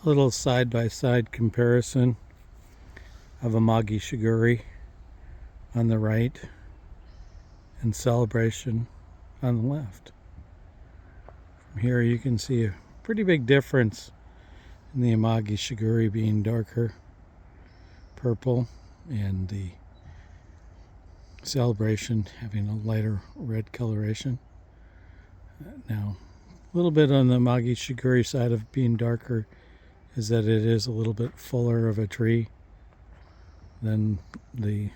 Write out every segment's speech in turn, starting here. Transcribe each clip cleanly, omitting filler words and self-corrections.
little side-by-side comparison of Amagi Shaguri on the right and Celebration on the left. From here you can see a pretty big difference in the Amagi Shaguri being darker purple and the Celebration having a lighter red coloration. Now, a little bit on the Amagi Shaguri side of being darker is that it is a little bit fuller of a tree than the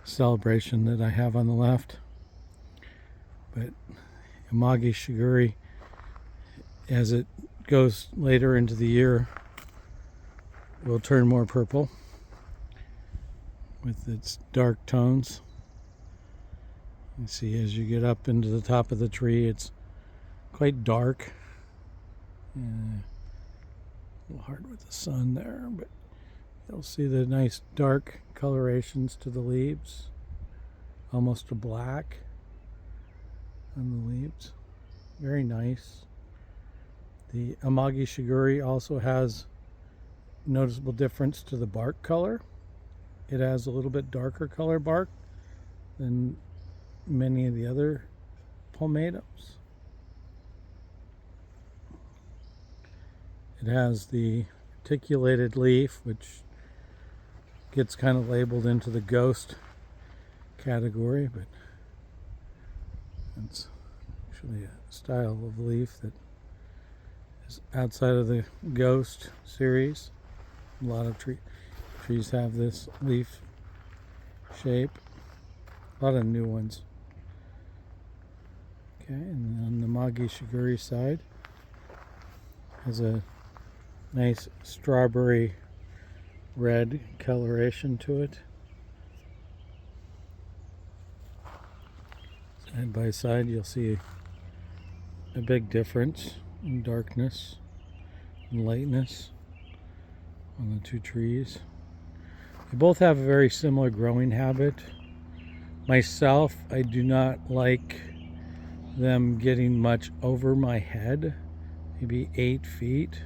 Celebration that I have on the left. But Amagi Shaguri, as it goes later into the year, will turn more purple with its dark tones. You see, as you get up into the top of the tree, it's quite dark. A little hard with the sun there, but you'll see the nice dark colorations to the leaves, almost a black on the leaves. Very nice. The Amagi Shaguri also has noticeable difference to the bark color. It has a little bit darker color bark than many of the other palmatos. It has the articulated leaf, which gets kind of labeled into the ghost category, but it's actually a style of leaf that is outside of the ghost series. A lot of trees have this leaf shape. A lot of new ones. Okay, and on the Amagi Shaguri side, has a nice strawberry red coloration to it. Side by side, you'll see a big difference in darkness and lightness on the two trees. They both have a very similar growing habit. Myself, I do not like them getting much over my head, maybe 8 feet.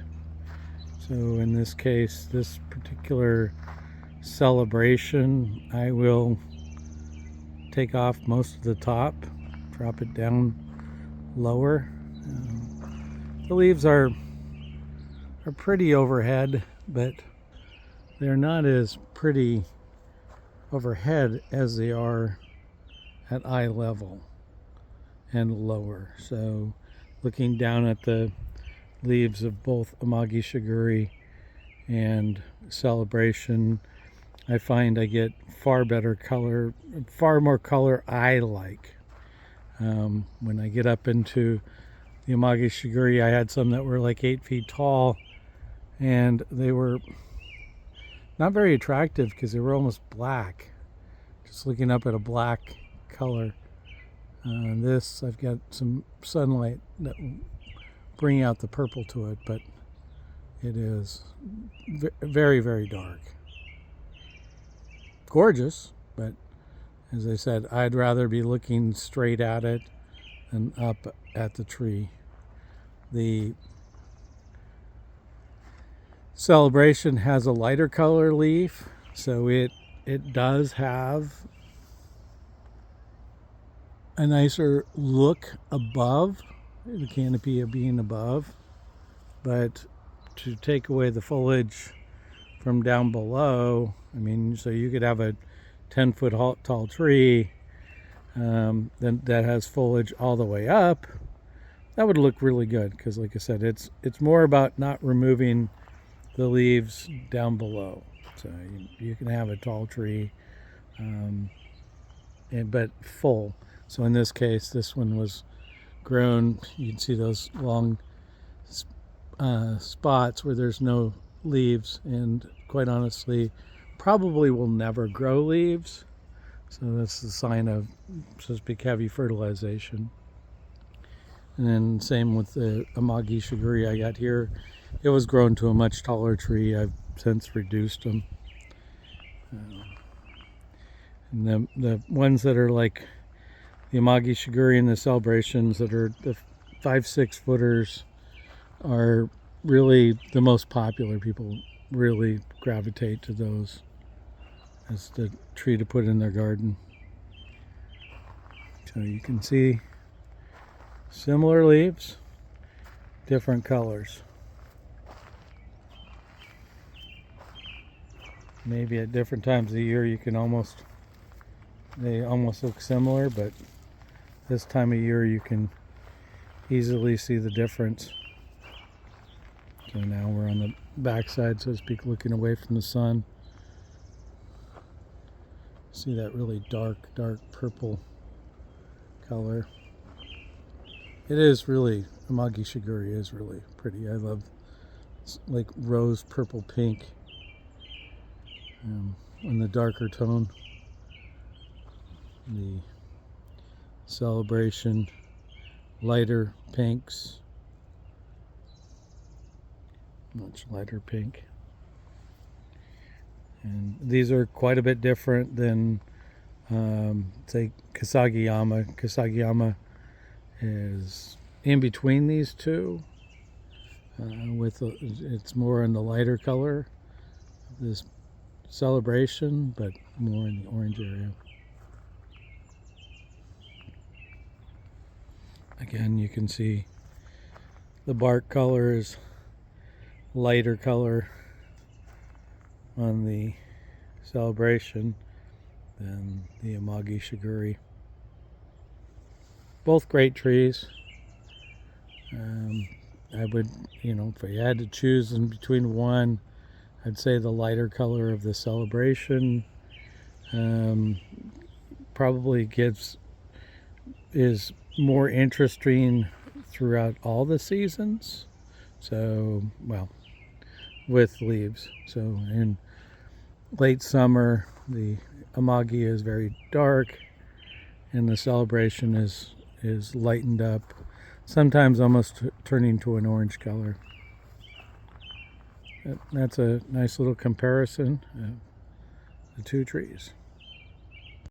So in this case, this particular Celebration, I will take off most of the top, drop it down lower. The leaves are pretty overhead, but they're not as pretty overhead as they are at eye level and lower. So looking down at the leaves of both Amagi Shaguri and Celebration, I find I get far better color, far more color I like. When I get up into the Amagi Shaguri, I had some that were like 8 feet tall, and they were not very attractive because they were almost black. Just looking up at a black color. This, I've got some sunlight that will bring out the purple to it, but it is very, very dark. Gorgeous, but as I said, I'd rather be looking straight at it than up at the tree. The Celebration has a lighter color leaf, so it does have a nicer look above, the canopy of being above, but to take away the foliage from down below, I mean, so you could have a 10-foot tall tree then that has foliage all the way up. That would look really good because, like I said, it's more about not removing the leaves down below. So you can have a tall tree, but full. So in this case, this one was grown. You can see those long spots where there's no leaves, and quite honestly, probably will never grow leaves. So that's the sign of, so to speak, heavy fertilization. And then same with the Amagi Shaguri I got here. It was grown to a much taller tree. I've since reduced them. And the ones that are like the Amagi Shaguri and the Celebrations that are the 5-6 footers are really the most popular. People really gravitate to those as the tree to put in their garden. So you can see similar leaves, different colors. Maybe at different times of the year you can they almost look similar, but this time of year you can easily see the difference. So now we're on the back side, so to speak, looking away from the sun. See that really dark purple color. It is really, Amagi shigure is really pretty. I love like rose purple pink in the darker tone. The Celebration lighter pinks, much lighter pink. And these are quite a bit different than say Kasagiyama. Kasagiyama is in between these two. It's more in the lighter color. This Celebration, but more in the orange area. Again, you can see the bark color is lighter color on the Celebration than the Amagi shigure. Both great trees. I would, if I had to choose in between one, I'd say the lighter color of the Celebration probably is more interesting throughout all the seasons. So, well, with leaves. So in late summer, the Amagi is very dark, and the Celebration is lightened up, sometimes almost turning to an orange color. That's a nice little comparison of the two trees.